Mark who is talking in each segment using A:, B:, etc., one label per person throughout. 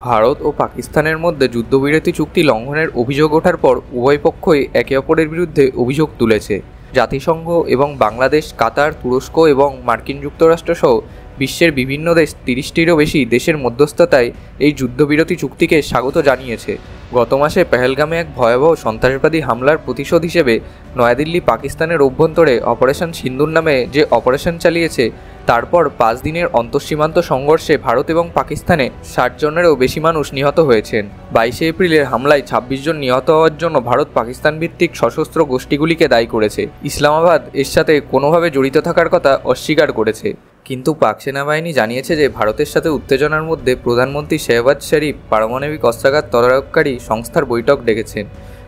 A: ভারত ও পাকিস্তানের মধ্যে যুদ্ধবিরতি চুক্তি লঙ্ঘনের অভিযোগ ওঠার পর উভয় পক্ষই একে অপরের বিরুদ্ধে অভিযোগ তুলেছে। জাতিসংঘ এবং বাংলাদেশ, কাতার, তুরস্ক এবং মার্কিন যুক্তরাষ্ট্র সহ বিশ্বের বিভিন্ন দেশ ৩০টিরও বেশি দেশের মধ্যস্থতায় এই যুদ্ধবিরতি চুক্তিকে স্বাগত জানিয়েছে। গত মাসে পেহেলগামে এক ভয়াবহ সন্ত্রাসবাদী হামলার প্রতিশোধ হিসেবে নয়াদিল্লি পাকিস্তানের অভ্যন্তরে অপারেশন সিন্দুর নামে যে অপারেশন চালিয়েছে, তারপর ৫ দিনের অন্তঃসীমান্ত সংঘর্ষে ভারত এবং পাকিস্তানে ৬০ জনেরও বেশি মানুষ নিহত হয়েছেন। ২২শে এপ্রিলের হামলায় ২৬ জন নিহত হওয়ার জন্য ভারত পাকিস্তান ভিত্তিক সশস্ত্র গোষ্ঠীগুলিকে দায়ী করেছে। ইসলামাবাদ এর সাথে কোনোভাবে জড়িত থাকার কথা অস্বীকার করেছে। কিন্তু পাক সেনাবাহিনী জানিয়েছে যে ভারতের সাথে উত্তেজনার মধ্যে প্রধানমন্ত্রী শেহবাজ শরীফ পারমাণবিক অস্ত্রাগার তদারককারী সংস্থার বৈঠক ডেকেছেন।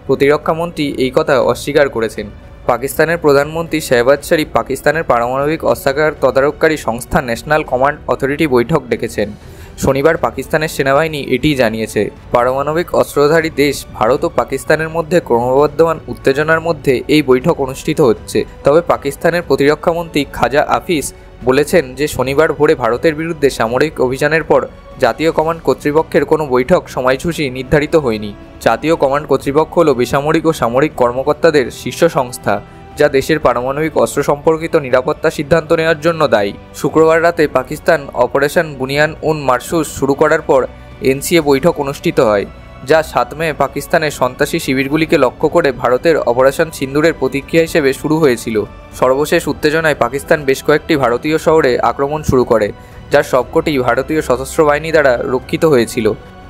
A: প্রতিরক্ষামন্ত্রী এই কথা অস্বীকার করেছেন। পাকিস্তানের প্রধানমন্ত্রী শেহবাজ শরীফ পাকিস্তানের পারমাণবিক অস্ত্রাগার তদারককারী সংস্থা ন্যাশনাল কমান্ড অথরিটি বৈঠক ডেকেছেন। শনিবার পাকিস্তানের সেনাবাহিনী এটিই জানিয়েছে। পারমাণবিক অস্ত্রধারী দেশ ভারত ও পাকিস্তানের মধ্যে ক্রমবর্ধমান উত্তেজনার মধ্যে এই বৈঠক অনুষ্ঠিত হচ্ছে। তবে পাকিস্তানের প্রতিরক্ষামন্ত্রী খাজা আফিস বলেছেন যে শনিবার ভোরে ভারতের বিরুদ্ধে সামরিক অভিযানের পর জাতীয় কমান্ড কর্তৃপক্ষের কোনো বৈঠক সময়সূচি নির্ধারিত হয়নি। জাতীয় কমান্ড কর্তৃপক্ষ হল বেসামরিক ও সামরিক কর্মকর্তাদের শীর্ষ সংস্থা, যা দেশের পারমাণবিক অস্ত্র সম্পর্কিত নিরাপত্তা সিদ্ধান্ত নেওয়ার জন্য দায়ী। শুক্রবার রাতে পাকিস্তান অপারেশন বুনিয়ান উন মারসুস শুরু করার পর এনসিএ বৈঠক অনুষ্ঠিত হয়, যা ৭ মে পাকিস্তানের সন্ত্রাসী শিবিরগুলিকে লক্ষ্য করে ভারতের অপারেশন সিন্দুরের প্রতিক্রিয়া হিসেবে শুরু হয়েছিল। সর্বশেষ উত্তেজনায় পাকিস্তান বেশ কয়েকটি ভারতীয় শহরে আক্রমণ শুরু করে, যার সবকটি ভারতীয় সশস্ত্র বাহিনী দ্বারা রক্ষিত হয়েছিল।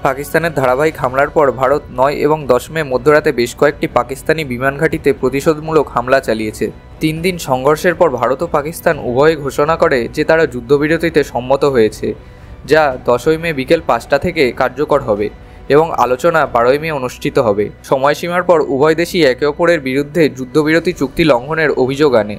A: পাকিস্তানের ধারাবাহিক হামলার পর ভারত ৯ এবং ১০ মে মধ্যরাতে বেশ কয়েকটি পাকিস্তানি বিমান ঘাঁটিতে প্রতিশোধমূলক হামলা চালিয়েছে। ৩ দিন সংঘর্ষের পর ভারত ও পাকিস্তান উভয়ে ঘোষণা করে যে তারা যুদ্ধবিরতিতে সম্মত হয়েছে, যা ১০ই মে বিকেল ৫টা থেকে কার্যকর হবে এবং আলোচনা ১২ই মে অনুষ্ঠিত হবে। সময়সীমার পর উভয় দেশই একে অপরের বিরুদ্ধে যুদ্ধবিরতি চুক্তি লঙ্ঘনের অভিযোগ আনে।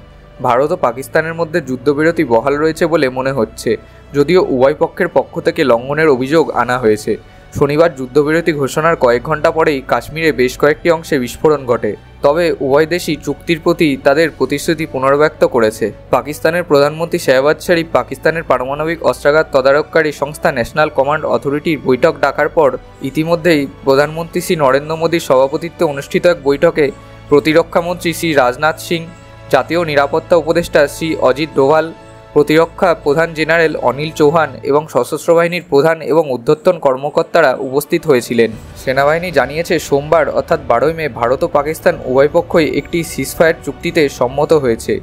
A: ভারত ও পাকিস্তানের মধ্যে যুদ্ধবিরতি বহাল রয়েছে বলে মনে হচ্ছে, যদিও উভয় পক্ষের পক্ষ থেকে লঙ্ঘনের অভিযোগ আনা হয়েছে। শনিবার যুদ্ধবিরতি ঘোষণার কয়েক ঘন্টা পরেই কাশ্মীরে বেশ কয়েকটি অংশে বিস্ফোরণ ঘটে। তবে উভয় দেশই চুক্তির প্রতি তাদের প্রতিশ্রুতি পুনর্ব্যক্ত করেছে। পাকিস্তানের প্রধানমন্ত্রী শেহবাজ শরীফ পাকিস্তানের পারমাণবিক অস্ত্রাগার তদারককারী সংস্থা ন্যাশনাল কমান্ড অথরিটির বৈঠক ডাকার পর ইতিমধ্যেই প্রধানমন্ত্রী শ্রী নরেন্দ্র মোদীর সভাপতিত্বে অনুষ্ঠিত এক বৈঠকে প্রতিরক্ষামন্ত্রী শ্রী রাজনাথ সিং, জাতীয় নিরাপত্তা উপদেষ্টা শ্রী অজিত ডোভাল, প্রতিরক্ষা প্রধান জেনারেল অনিল চৌহান এবং সশস্ত্র বাহিনীর প্রধান এবং ঊর্ধ্বতন কর্মকর্তারা উপস্থিত হয়েছিলেন। সেনাবাহিনী জানিয়েছে সোমবার অর্থাৎ ১২ই মে ভারত ও পাকিস্তান উভয় পক্ষই একটি সিজফায়ার চুক্তিতে সম্মত হয়েছে।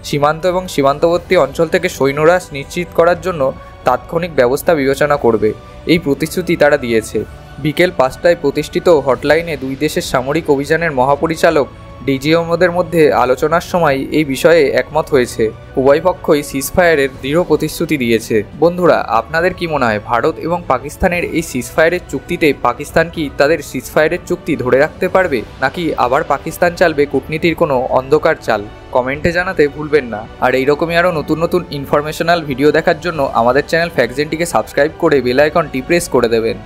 A: সীমান্ত এবং সীমান্তবর্তী অঞ্চল থেকে সৈন্যহ্রাস নিশ্চিত করার জন্য তাৎক্ষণিক ব্যবস্থা বিবেচনা করবে, এই প্রতিশ্রুতি তারা দিয়েছে। বিকেল ৫টায় প্রতিষ্ঠিত হটলাইনে দুই দেশের সামরিক অভিযানের মহাপরিচালক ডিজিএমওদের মধ্যে আলোচনার সময় এই বিষয়ে একমত হয়েছে। উভয় পক্ষই সিজফায়ারের দৃঢ় প্রতিশ্রুতি দিয়েছে। বন্ধুরা, আপনাদের কি মনে হয় ভারত এবং পাকিস্তানের এই সিজফায়ারের চুক্তিতে পাকিস্তান কি তাদের সিজফায়ারের চুক্তি ধরে রাখতে পারবে, নাকি আবার পাকিস্তান চালবে কূটনীতির কোনো অন্ধকার চাল? কমেন্টে জানাতে ভুলবেন না। আর এইরকমই আরও নতুন নতুন ইনফরমেশনাল ভিডিও দেখার জন্য আমাদের চ্যানেল ফ্যাক্টজেনটিকে সাবস্ক্রাইব করে বেল আইকনটি প্রেস করে দেবেন।